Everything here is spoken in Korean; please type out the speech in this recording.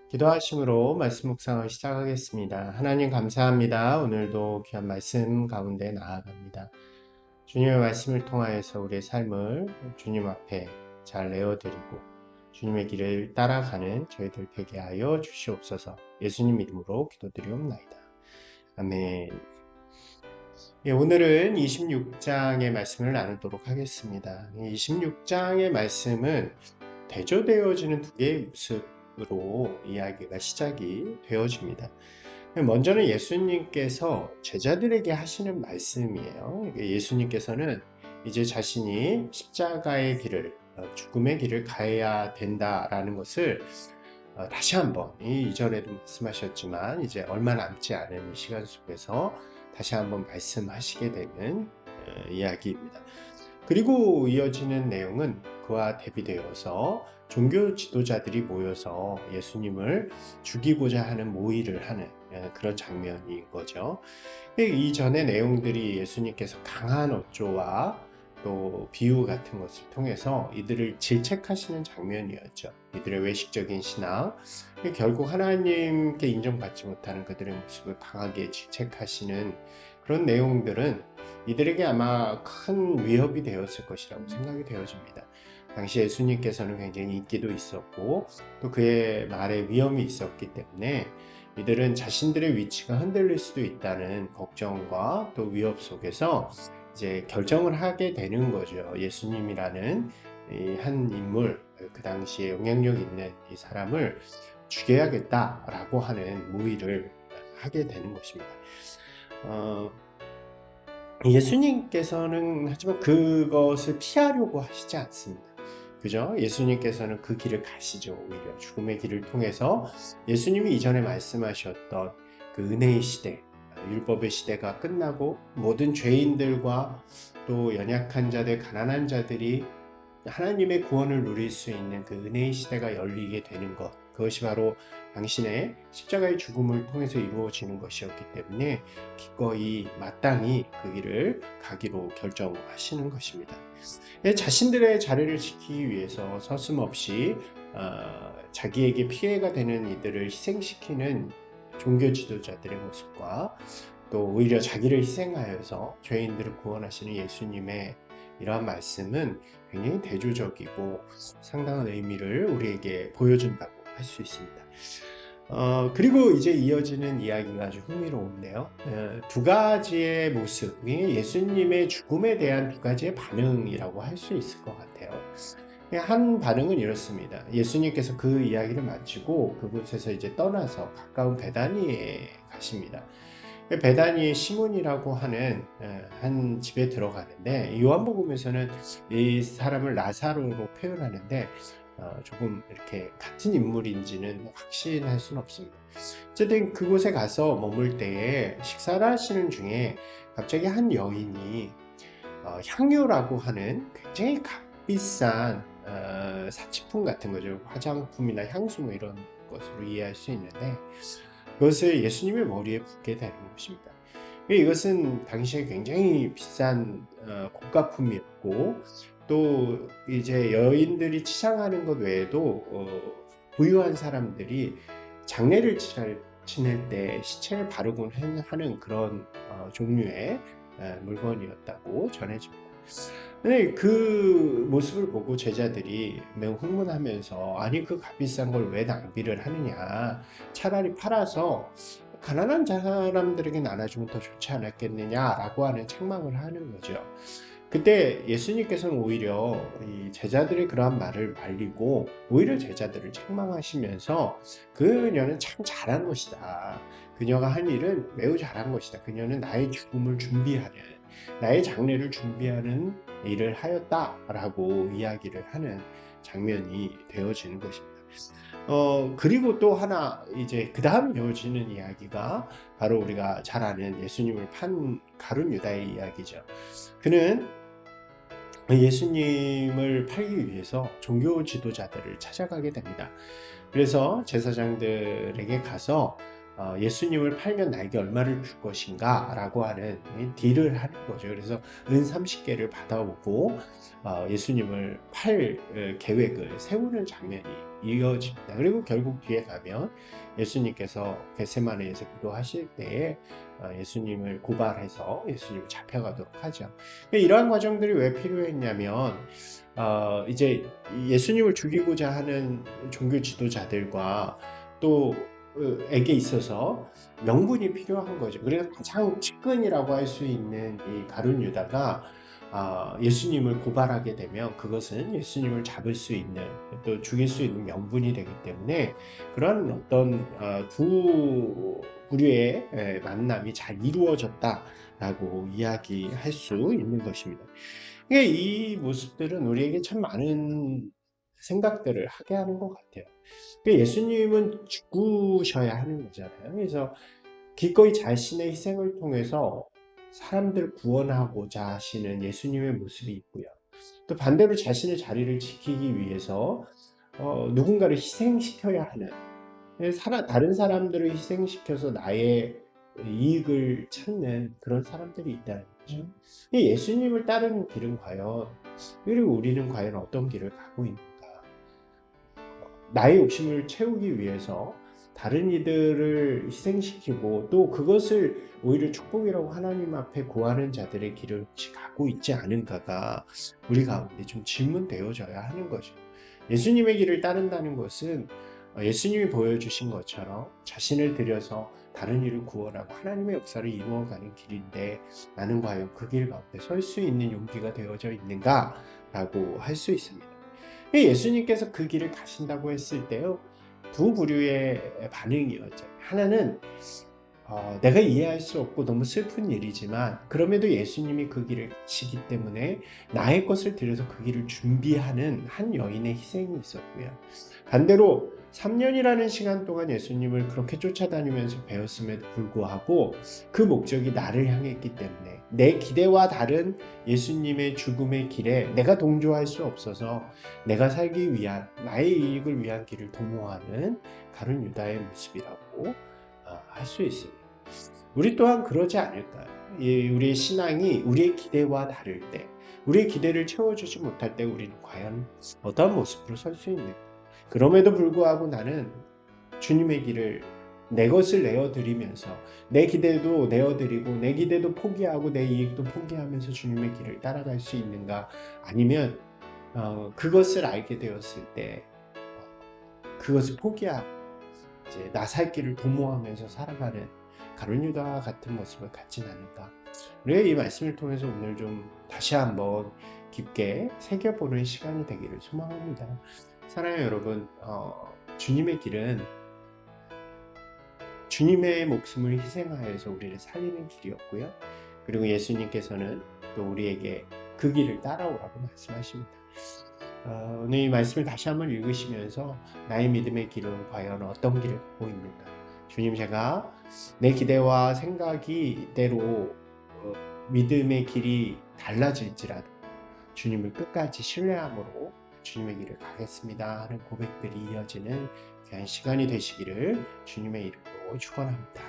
기도하심으로 말씀 묵상을 시작하겠습니다. 하나님 감사합니다. 오늘도 귀한 말씀 가운데 나아갑니다. 주님의 말씀을 통하여서 우리의 삶을 주님 앞에 잘 내어드리고 주님의 길을 따라가는 저희들 되게 하여 주시옵소서. 예수님 이름으로 기도드리옵나이다. 아멘. 오늘은 26장의 말씀을 나누도록 하겠습니다. 26장의 말씀은 대조되어지는 두 개의 모습으로 이야기가 시작이 되어집니다. 먼저는 예수님께서 제자들에게 하시는 말씀이에요. 예수님께서는 이제 자신이 십자가의 길을, 죽음의 길을 가야 된다라는 것을 다시 한번 이전에도 말씀하셨지만 이제 얼마 남지 않은 시간 속에서 다시 한번 말씀하시게 되는 이야기입니다. 그리고 이어지는 내용은 그와 대비되어서 종교 지도자들이 모여서 예수님을 죽이고자 하는 모의를 하는 그런 장면인 거죠. 이전의 내용들이 예수님께서 강한 어조와 또 비유 같은 것을 통해서 이들을 질책하시는 장면이었죠. 이들의 외식적인 신앙, 결국 하나님께 인정받지 못하는 그들의 모습을 강하게 질책하시는 그런 내용들은 이들에게 아마 큰 위협이 되었을 것이라고 생각이 되어집니다. 당시 예수님께서는 굉장히 인기도 있었고 또 그의 말에 위험이 있었기 때문에 이들은 자신들의 위치가 흔들릴 수도 있다는 걱정과 또 위협 속에서 이제 결정을 하게 되는 거죠. 예수님이라는 이 한 인물, 그 당시에 영향력 있는 이 사람을 죽여야겠다라고 하는 모의를 하게 되는 것입니다. 예수님께서는 하지만 그것을 피하려고 하시지 않습니다. 그죠? 예수님께서는 그 길을 가시죠. 오히려 죽음의 길을 통해서 예수님이 이전에 말씀하셨던 그 은혜의 시대, 율법의 시대가 끝나고 모든 죄인들과 또 연약한 자들, 가난한 자들이 하나님의 구원을 누릴 수 있는 그 은혜의 시대가 열리게 되는 것, 그것이 바로 당신의 십자가의 죽음을 통해서 이루어지는 것이었기 때문에 기꺼이 마땅히 그 길을 가기로 결정하시는 것입니다. 자신들의 자리를 지키기 위해서 서슴없이 자기에게 피해가 되는 이들을 희생시키는 종교 지도자들의 모습과 또 오히려 자기를 희생하여서 죄인들을 구원하시는 예수님의 이러한 말씀은 굉장히 대조적이고 상당한 의미를 우리에게 보여준다고 할 수 있습니다. 그리고 이제 이어지는 이야기가 아주 흥미로운데요. 두 가지의 모습이 예수님의 죽음에 대한 두 가지의 반응이라고 할 수 있을 것 같아요. 한 반응은 이렇습니다. 예수님께서 그 이야기를 마치고 그곳에서 이제 떠나서 가까운 베다니에 가십니다. 베다니의 시몬이라고 하는 한 집에 들어가는데 요한복음에서는 이 사람을 라사로로 표현하는데 조금 이렇게 같은 인물인지는 확신할 수는 없습니다. 어쨌든 그곳에 가서 머물 때에 식사를 하시는 중에 갑자기 한 여인이 향유라고 하는 굉장히 값비싼 사치품 같은 거죠. 화장품이나 향수 뭐 이런 것으로 이해할 수 있는데 그것을 예수님의 머리에 붓게 되는 것입니다. 이것은 당시에 굉장히 비싼 고가품이었고 또 이제 여인들이 치장하는 것 외에도 부유한 사람들이 장례를 지낼 때 시체를 바르곤 하는 그런 종류의 물건이었다고 전해집니다. 근데 그 모습을 보고 제자들이 매우 흥분하면서 아니 그 값비싼 걸 왜 낭비를 하느냐, 차라리 팔아서 가난한 사람들에게 나눠주면 더 좋지 않았겠느냐라고 하는 책망을 하는 거죠. 그때 예수님께서는 오히려 이 제자들의 그러한 말을 말리고 오히려 제자들을 책망하시면서 그녀는 참 잘한 것이다. 그녀가 한 일은 매우 잘한 것이다. 그녀는 나의 죽음을 준비하는, 나의 장례를 준비하는 일을 하였다라고 이야기를 하는 장면이 되어지는 것입니다. 그리고 또 하나 이제 그 다음 이어지는 이야기가 바로 우리가 잘 아는 예수님을 판 가룟 유다의 이야기죠. 그는 예수님을 팔기 위해서 종교 지도자들을 찾아가게 됩니다. 그래서 제사장들에게 가서 예수님을 팔면 나에게 얼마를 줄 것인가 라고 하는 딜을 하는 거죠. 그래서 은 30개를 받아오고 예수님을 팔 계획을 세우는 장면이 이어집니다. 그리고 결국 뒤에 가면 예수님께서 겟세마네에서 기도하실 때에 예수님을 고발해서 예수님을 잡혀가도록 하죠. 이러한 과정들이 왜 필요했냐면 이제 예수님을 죽이고자 하는 종교 지도자들과 또 에게 있어서 명분이 필요한 거죠. 그래서 가장 측근이라고 할 수 있는 이 가룟 유다가 예수님을 고발하게 되면 그것은 예수님을 잡을 수 있는 또 죽일 수 있는 명분이 되기 때문에 그런 어떤 두 부류의 만남이 잘 이루어졌다라고 이야기할 수 있는 것입니다. 그러니까 이 모습들은 우리에게 참 많은 생각들을 하게 하는 것 같아요. 예수님은 죽으셔야 하는 거잖아요. 그래서 기꺼이 자신의 희생을 통해서 사람들을 구원하고자 하시는 예수님의 모습이 있고요. 또 반대로 자신의 자리를 지키기 위해서 누군가를 희생시켜야 하는, 다른 사람들을 희생시켜서 나의 이익을 찾는 그런 사람들이 있다는 거죠. 예수님을 따르는 길은 과연, 그리고 우리는 과연 어떤 길을 가고 있는가? 나의 욕심을 채우기 위해서 다른 이들을 희생시키고 또 그것을 오히려 축복이라고 하나님 앞에 구하는 자들의 길을 혹시 가고 있지 않은가가 우리 가운데 좀 질문되어져야 하는 거죠. 예수님의 길을 따른다는 것은 예수님이 보여주신 것처럼 자신을 들여서 다른 이를 구원하고 하나님의 역사를 이루어가는 길인데 나는 과연 그 길 가운데 설 수 있는 용기가 되어져 있는가? 라고 할 수 있습니다. 예수님께서 그 길을 가신다고 했을 때요, 두 부류의 반응이었죠. 하나는 내가 이해할 수 없고 너무 슬픈 일이지만 그럼에도 예수님이 그 길을 가시기 때문에 나의 것을 들여서 그 길을 준비하는 한 여인의 희생이 있었고요. 반대로 3년이라는 시간 동안 예수님을 그렇게 쫓아다니면서 배웠음에도 불구하고 그 목적이 나를 향했기 때문에 내 기대와 다른 예수님의 죽음의 길에 내가 동조할 수 없어서 내가 살기 위한 나의 이익을 위한 길을 도모하는 가룟 유다의 모습이라고 할 수 있습니다. 우리 또한 그러지 않을까요? 우리의 신앙이 우리의 기대와 다를 때, 우리의 기대를 채워주지 못할 때 우리는 과연 어떤 모습으로 설 수 있는가? 그럼에도 불구하고 나는 주님의 길을 내 것을 내어드리면서 내 기대도 내어드리고 내 기대도 포기하고 내 이익도 포기하면서 주님의 길을 따라갈 수 있는가? 아니면 그것을 알게 되었을 때 그것을 포기하고 이제 나 살 길을 도모하면서 살아가는 가룟 유다와 같은 모습을 갖진 않을까. 우리가 이 말씀을 통해서 오늘 좀 다시 한번 깊게 새겨보는 시간이 되기를 소망합니다. 사랑하는 여러분, 주님의 길은 주님의 목숨을 희생하여서 우리를 살리는 길이었고요. 그리고 예수님께서는 또 우리에게 그 길을 따라오라고 말씀하십니다. 오늘 이 말씀을 다시 한번 읽으시면서 나의 믿음의 길은 과연 어떤 길을 가고 있는가? 주님, 제가 내 기대와 생각이 대로 믿음의 길이 달라질지라도 주님을 끝까지 신뢰함으로 주님의 길을 가겠습니다 하는 고백들이 이어지는 귀한 시간이 되시기를 주님의 이름으로 축원합니다.